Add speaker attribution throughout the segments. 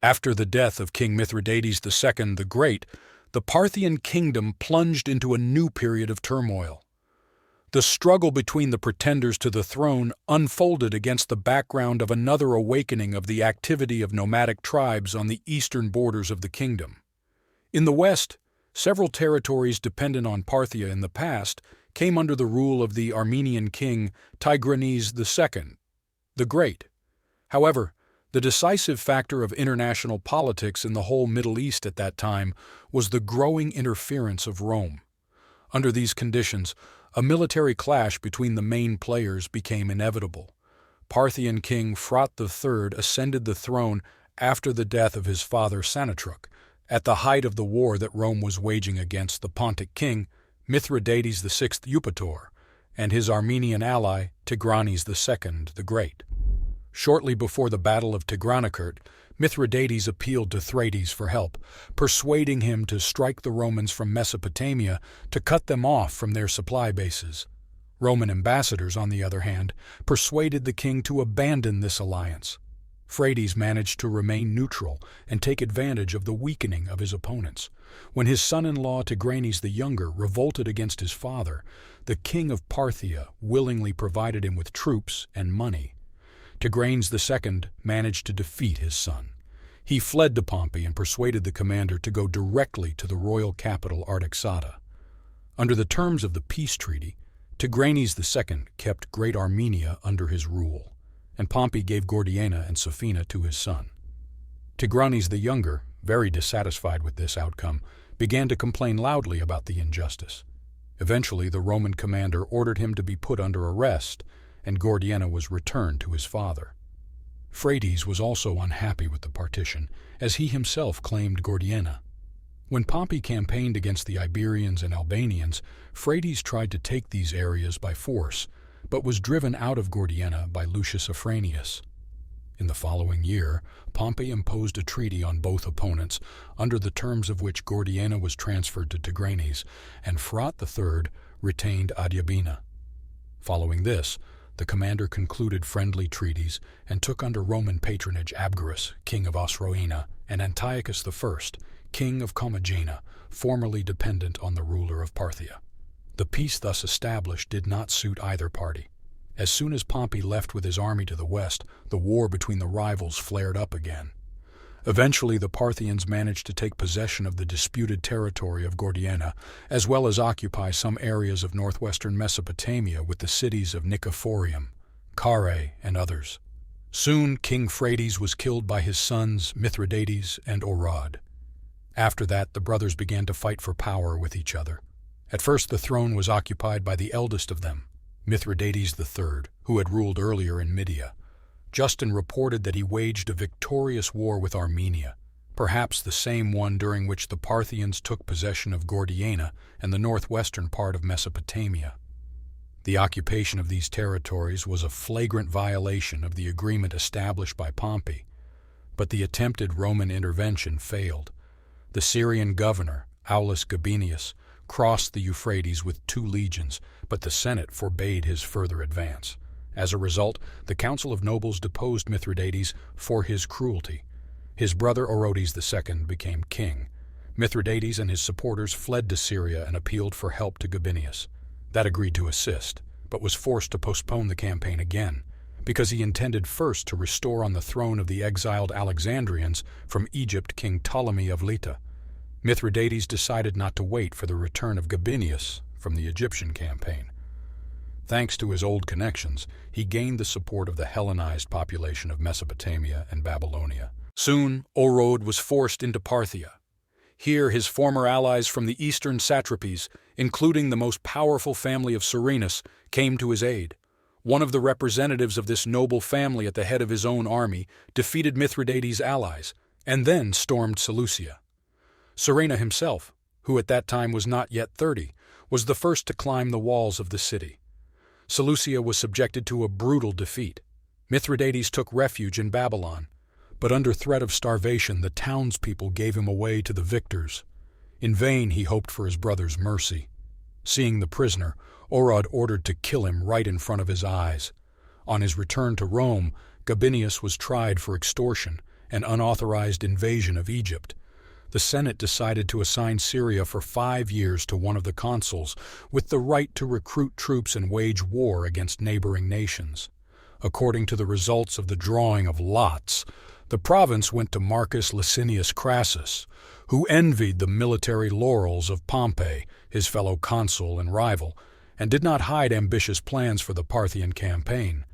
Speaker 1: After the death of King Mithridates II the Great, the Parthian kingdom plunged into a new period of turmoil. The struggle between the pretenders to the throne unfolded against the background of another awakening of the activity of nomadic tribes on the eastern borders of the kingdom. In the west, several territories dependent on Parthia in the past came under the rule of the Armenian king Tigranes II the Great. However, the decisive factor of international politics in the whole Middle East at that time was the growing interference of Rome. Under these conditions, a military clash between the main players became inevitable. Parthian king Mithridates III ascended the throne after the death of his father Sanatruk, at the height of the war that Rome was waging against the Pontic king Mithridates VI Eupator and his Armenian ally Tigranes II the Great. Shortly before the Battle of Tigranes, Mithridates appealed to Mithridates for help, persuading him to strike the Romans from Mesopotamia to cut them off from their supply bases. Roman ambassadors, on the other hand, persuaded the king to abandon this alliance. Mithridates managed to remain neutral and take advantage of the weakening of his opponents. When his son-in-law Tigranes the Younger revolted against his father, the king of Parthia willingly provided him with troops and money. Tigranes II managed to defeat his son. He fled to Pompey and persuaded the commander to go directly to the royal capital Artaxata. Under the terms of the peace treaty, Tigranes II kept Great Armenia under his rule, and Pompey gave Gordiana and Sophina to his son. Tigranes the Younger, very dissatisfied with this outcome, began to complain loudly about the injustice. Eventually, the Roman commander ordered him to be put under arrest, and Gordiana was returned to his father. Mithridates was also unhappy with the partition, as he himself claimed Gordiana. When Pompey campaigned against the Iberians and Albanians, Mithridates tried to take these areas by force, but was driven out of Gordiana by Lucius Afranius. In the following year, Pompey imposed a treaty on both opponents, under the terms of which Gordiana was transferred to Tigranes, and Mithridates III retained Adiabena. Following this, the commander concluded friendly treaties and took under Roman patronage Abgarus, king of Osroene, and Antiochus I, king of Commagena, formerly dependent on the ruler of Parthia. The peace thus established did not suit either party. As soon as Pompey left with his army to the west, the war between the rivals flared up again. Eventually, the Parthians managed to take possession of the disputed territory of Gordiana, as well as occupy some areas of northwestern Mesopotamia with the cities of Nicephorium, Carrhae, and others. Soon, King Mithridates was killed by his sons Mithridates and Orad. After that, the brothers began to fight for power with each other. At first, the throne was occupied by the eldest of them, Mithridates III, who had ruled earlier in Media. Justin reported that he waged a victorious war with Armenia, perhaps the same one during which the Parthians took possession of Gordiana and the northwestern part of Mesopotamia. The occupation of these territories was a flagrant violation of the agreement established by Pompey, but the attempted Roman intervention failed. The Syrian governor, Aulus Gabinius, crossed the Euphrates with 2 legions, but the Senate forbade his further advance. As a result, the Council of Nobles deposed Mithridates for his cruelty. His brother Orodes II became king. Mithridates and his supporters fled to Syria and appealed for help to Gabinius. That agreed to assist, but was forced to postpone the campaign again, because he intended first to restore on the throne of the exiled Alexandrians from Egypt King Ptolemy of Lita. Mithridates decided not to wait for the return of Gabinius from the Egyptian campaign. Thanks to his old connections, he gained the support of the Hellenized population of Mesopotamia and Babylonia. Soon, Orod was forced into Parthia. Here, his former allies from the eastern satrapies, including the most powerful family of Serenus, came to his aid. One of the representatives of this noble family at the head of his own army defeated Mithridates' allies, and then stormed Seleucia. Serena himself, who at that time was not yet 30, was the first to climb the walls of the city. Seleucia was subjected to a brutal defeat. Mithridates took refuge in Babylon, but under threat of starvation the townspeople gave him away to the victors. In vain he hoped for his brother's mercy. Seeing the prisoner, Orod ordered to kill him right in front of his eyes. On his return to Rome, Gabinius was tried for extortion an unauthorized invasion of Egypt. The Senate decided to assign Syria for 5 years to one of the consuls, with the right to recruit troops and wage war against neighboring nations. According to the results of the drawing of lots, the province went to Marcus Licinius Crassus, who envied the military laurels of Pompey, his fellow consul and rival, and did not hide ambitious plans for the Parthian campaign.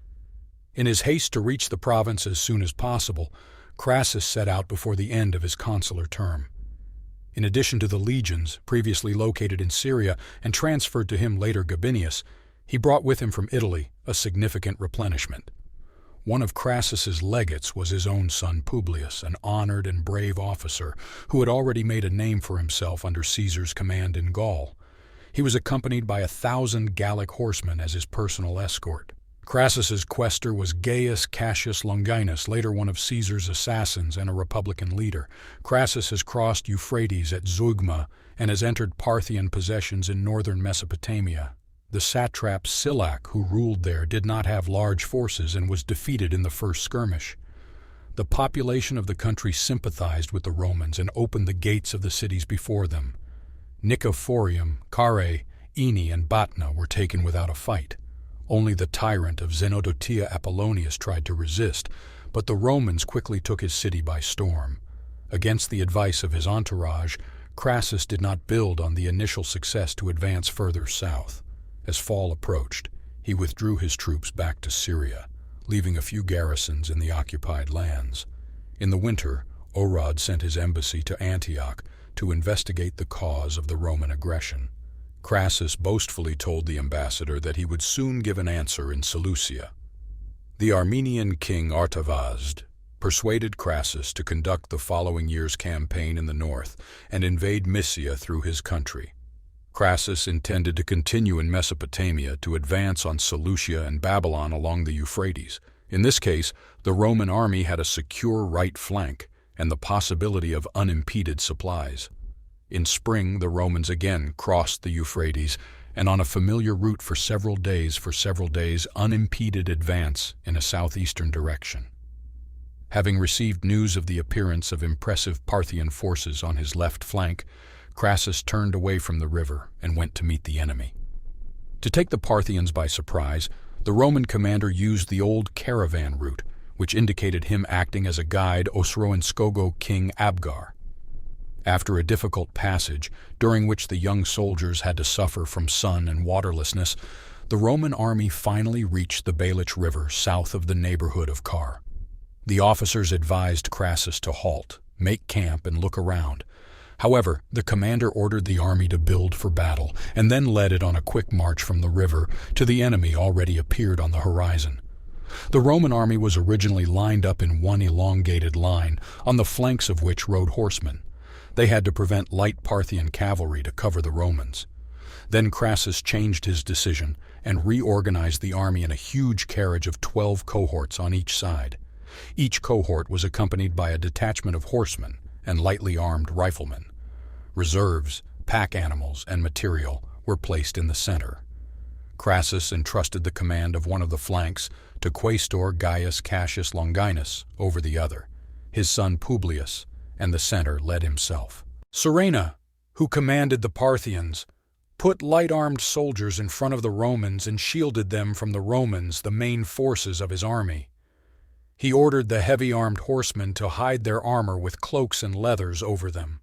Speaker 1: In his haste to reach the province as soon as possible, Crassus set out before the end of his consular term. In addition to the legions previously located in Syria and transferred to him later Gabinius, he brought with him from Italy a significant replenishment. One of Crassus's legates was his own son Publius, an honored and brave officer who had already made a name for himself under Caesar's command in Gaul. He was accompanied by 1,000 Gallic horsemen as his personal escort. Crassus's questor was Gaius Cassius Longinus, later one of Caesar's assassins and a Republican leader. Crassus has crossed Euphrates at Zeugma and has entered Parthian possessions in northern Mesopotamia. The satrap Silac, who ruled there, did not have large forces and was defeated in the first skirmish. The population of the country sympathized with the Romans and opened the gates of the cities before them. Nicophorium, Carrhae, Aeni, and Batna were taken without a fight. Only the tyrant of Zenodotia Apollonius tried to resist, but the Romans quickly took his city by storm. Against the advice of his entourage, Crassus did not build on the initial success to advance further south. As fall approached, he withdrew his troops back to Syria, leaving a few garrisons in the occupied lands. In the winter, Orad sent his embassy to Antioch to investigate the cause of the Roman aggression. Crassus boastfully told the ambassador that he would soon give an answer in Seleucia. The Armenian king Artavasd persuaded Crassus to conduct the following year's campaign in the north and invade Mysia through his country. Crassus intended to continue in Mesopotamia to advance on Seleucia and Babylon along the Euphrates. In this case, the Roman army had a secure right flank and the possibility of unimpeded supplies. In spring, the Romans again crossed the Euphrates, and on a familiar route for several days, unimpeded advance in a southeastern direction. Having received news of the appearance of impressive Parthian forces on his left flank, Crassus turned away from the river and went to meet the enemy. To take the Parthians by surprise, the Roman commander used the old caravan route, which indicated him acting as a guide Osroenskogo king Abgar. After a difficult passage, during which the young soldiers had to suffer from sun and waterlessness, the Roman army finally reached the Balich River south of the neighborhood of Kar. The officers advised Crassus to halt, make camp, and look around. However, the commander ordered the army to build for battle, and then led it on a quick march from the river to the enemy already appeared on the horizon. The Roman army was originally lined up in one elongated line, on the flanks of which rode horsemen. They had to prevent light Parthian cavalry to cover the Romans. Then Crassus changed his decision and reorganized the army in a huge carriage of 12 cohorts on each side. Each cohort was accompanied by a detachment of horsemen and lightly armed riflemen. Reserves, pack animals, and material were placed in the center. Crassus entrusted the command of one of the flanks to Quaestor Gaius Cassius Longinus over the other. His son Publius and the center led himself. Surena, who commanded the Parthians, put light-armed soldiers in front of the Romans and shielded them from the Romans, the main forces of his army. He ordered the heavy-armed horsemen to hide their armor with cloaks and leathers over them.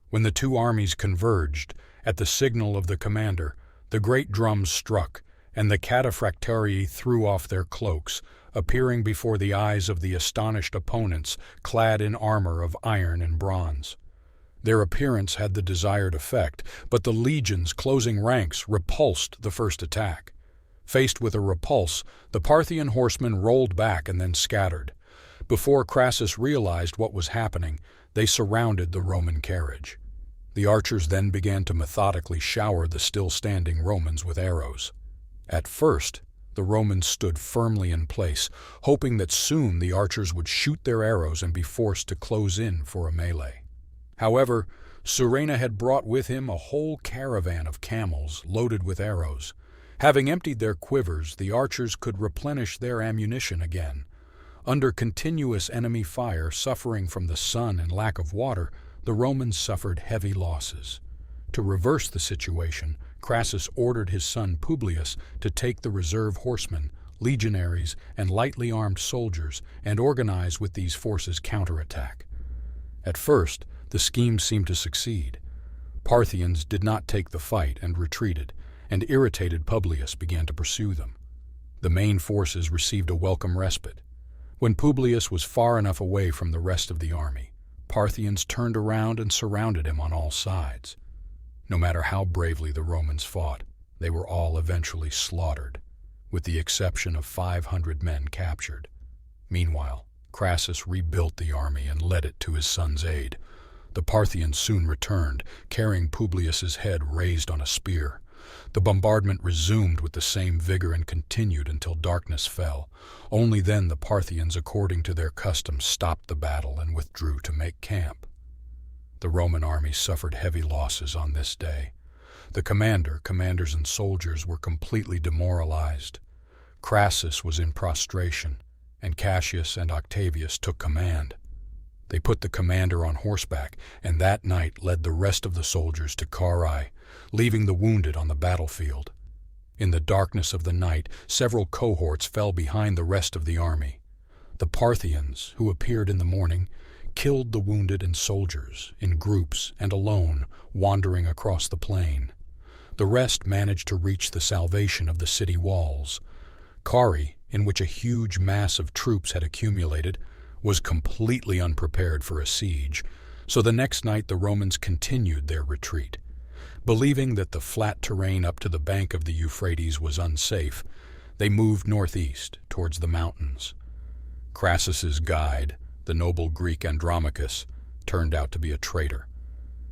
Speaker 1: When the two armies converged, at the signal of the commander, the great drums struck, and the cataphractarii threw off their cloaks, appearing before the eyes of the astonished opponents, clad in armor of iron and bronze. Their appearance had the desired effect, but the legions closing ranks repulsed the first attack. Faced with a repulse, the Parthian horsemen rolled back and then scattered. Before Crassus realized what was happening, they surrounded the Roman carriage. The archers then began to methodically shower the still-standing Romans with arrows. At first, the Romans stood firmly in place, hoping that soon the archers would shoot their arrows and be forced to close in for a melee. However, Surena had brought with him a whole caravan of camels loaded with arrows. Having emptied their quivers, the archers could replenish their ammunition again. Under continuous enemy fire, suffering from the sun and lack of water, the Romans suffered heavy losses. To reverse the situation, Crassus ordered his son Publius to take the reserve horsemen, legionaries, and lightly armed soldiers and organize with these forces counterattack. At first, the scheme seemed to succeed. Parthians did not take the fight and retreated, and irritated Publius began to pursue them. The main forces received a welcome respite. When Publius was far enough away from the rest of the army, Parthians turned around and surrounded him on all sides. No matter how bravely the Romans fought, they were all eventually slaughtered, with the exception of 500 men captured. Meanwhile, Crassus rebuilt the army and led it to his son's aid. The Parthians soon returned, carrying Publius's head raised on a spear. The bombardment resumed with the same vigor and continued until darkness fell. Only then the Parthians, according to their custom, stopped the battle and withdrew to make camp. The Roman army suffered heavy losses on this day. The commanders, and soldiers were completely demoralized. Crassus was in prostration, and Cassius and Octavius took command. They put the commander on horseback, and that night led the rest of the soldiers to Carrhae, leaving the wounded on the battlefield. In the darkness of the night, several cohorts fell behind the rest of the army. The Parthians, who appeared in the morning, killed the wounded and soldiers, in groups and alone, wandering across the plain. The rest managed to reach the salvation of the city walls. Carrhae, in which a huge mass of troops had accumulated, was completely unprepared for a siege, so the next night the Romans continued their retreat. Believing that the flat terrain up to the bank of the Euphrates was unsafe, they moved northeast towards the mountains. Crassus's guide, the noble Greek Andromachus, turned out to be a traitor.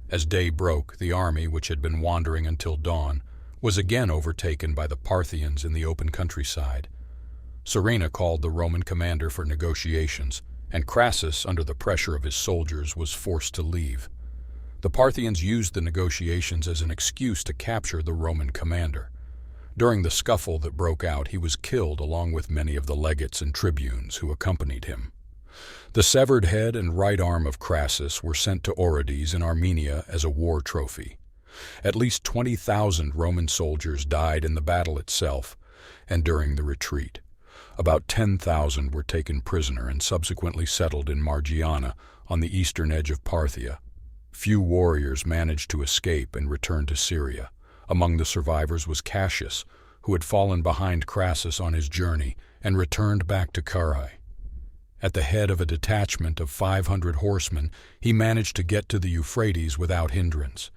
Speaker 1: As day broke, the army, which had been wandering until dawn, was again overtaken by the Parthians in the open countryside. Surena called the Roman commander for negotiations, and Crassus, under the pressure of his soldiers, was forced to leave. The Parthians used the negotiations as an excuse to capture the Roman commander. During the scuffle that broke out, he was killed along with many of the legates and tribunes who accompanied him. The severed head and right arm of Crassus were sent to Orodes in Armenia as a war trophy. At least 20,000 Roman soldiers died in the battle itself and during the retreat. About 10,000 were taken prisoner and subsequently settled in Margiana on the eastern edge of Parthia. Few warriors managed to escape and return to Syria. Among the survivors was Cassius, who had fallen behind Crassus on his journey and returned back to Carrhae. At the head of a detachment of 500 horsemen, he managed to get to the Euphrates without hindrance.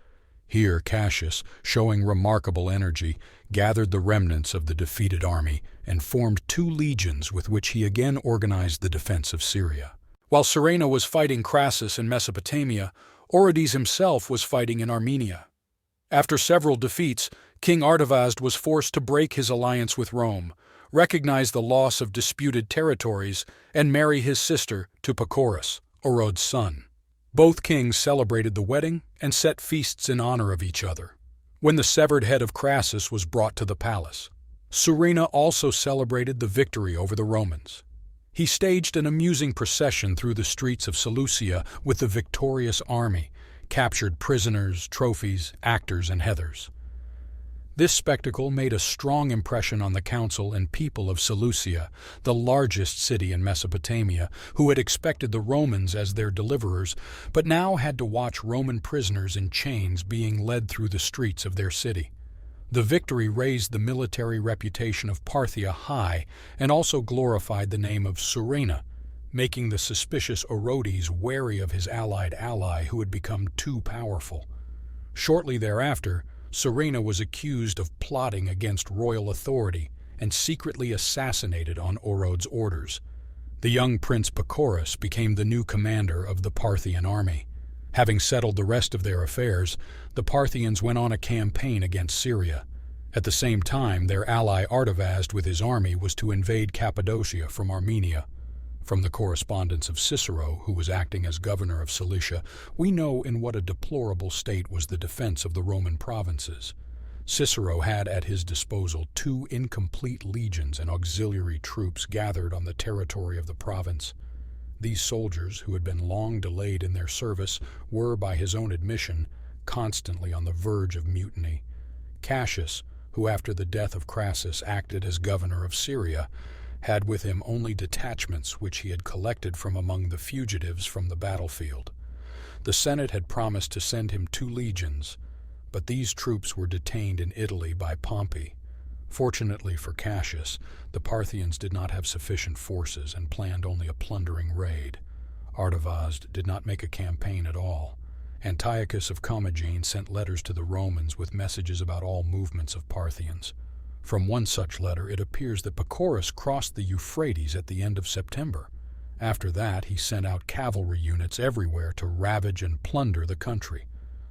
Speaker 1: Here Cassius, showing remarkable energy, gathered the remnants of the defeated army and formed 2 legions with which he again organized the defense of Syria. While Surena was fighting Crassus in Mesopotamia, Orodes himself was fighting in Armenia. After several defeats, King Artavasd was forced to break his alliance with Rome, recognize the loss of disputed territories, and marry his sister to Pacorus, Orodes' son. Both kings celebrated the wedding and set feasts in honor of each other. When the severed head of Crassus was brought to the palace, Surena also celebrated the victory over the Romans. He staged an amusing procession through the streets of Seleucia with the victorious army, captured prisoners, trophies, actors, and heathers. This spectacle made a strong impression on the council and people of Seleucia, the largest city in Mesopotamia, who had expected the Romans as their deliverers, but now had to watch Roman prisoners in chains being led through the streets of their city. The victory raised the military reputation of Parthia high and also glorified the name of Surena, making the suspicious Orodes wary of his allied ally who had become too powerful. Shortly thereafter, Surena was accused of plotting against royal authority and secretly assassinated on Orodes' orders. The young Prince Pacorus became the new commander of the Parthian army. Having settled the rest of their affairs, the Parthians went on a campaign against Syria. At the same time, their ally Artavasd with his army was to invade Cappadocia from Armenia. From the correspondence of Cicero, who was acting as governor of Cilicia, we know in what a deplorable state was the defense of the Roman provinces. Cicero had at his disposal 2 incomplete legions and auxiliary troops gathered on the territory of the province. These soldiers, who had been long delayed in their service, were, by his own admission, constantly on the verge of mutiny. Cassius, who after the death of Crassus acted as governor of Syria, had with him only detachments which he had collected from among the fugitives from the battlefield. The Senate had promised to send him 2 legions, but these troops were detained in Italy by Pompey. Fortunately for Cassius, the Parthians did not have sufficient forces and planned only a plundering raid. Artavasd did not make a campaign at all. Antiochus of Commagene sent letters to the Romans with messages about all movements of Parthians. From one such letter it appears that Pacorus crossed the Euphrates at the end of September. After that he sent out cavalry units everywhere to ravage and plunder the country.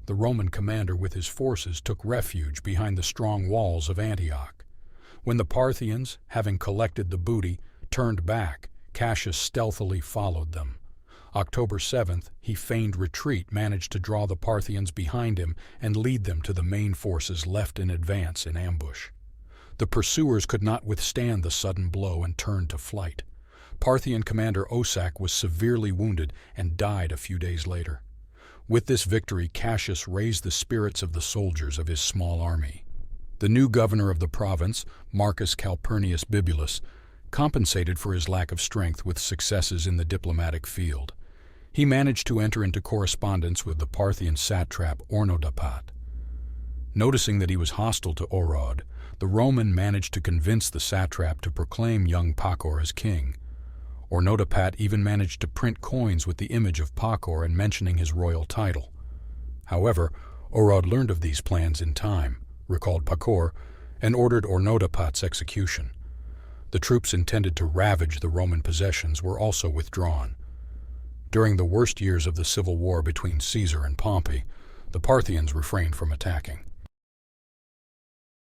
Speaker 1: The Roman commander with his forces took refuge behind the strong walls of Antioch. When the Parthians, having collected the booty, turned back, Cassius stealthily followed them. October 7th, he feigned retreat, managed to draw the Parthians behind him and lead them to the main forces left in advance in ambush. The pursuers could not withstand the sudden blow and turned to flight. Parthian commander Osac was severely wounded and died a few days later. With this victory, Cassius raised the spirits of the soldiers of his small army. The new governor of the province, Marcus Calpurnius Bibulus, compensated for his lack of strength with successes in the diplomatic field. He managed to enter into correspondence with the Parthian satrap Ornodapat. Noticing that he was hostile to Orod, the Roman managed to convince the satrap to proclaim young Pacor as king. Ornodapat even managed to print coins with the image of Pacor and mentioning his royal title. However, Orod learned of these plans in time, recalled Pacor, and ordered Ornodapat's execution. The troops intended to ravage the Roman possessions were also withdrawn. During the worst years of the civil war between Caesar and Pompey, the Parthians refrained from attacking.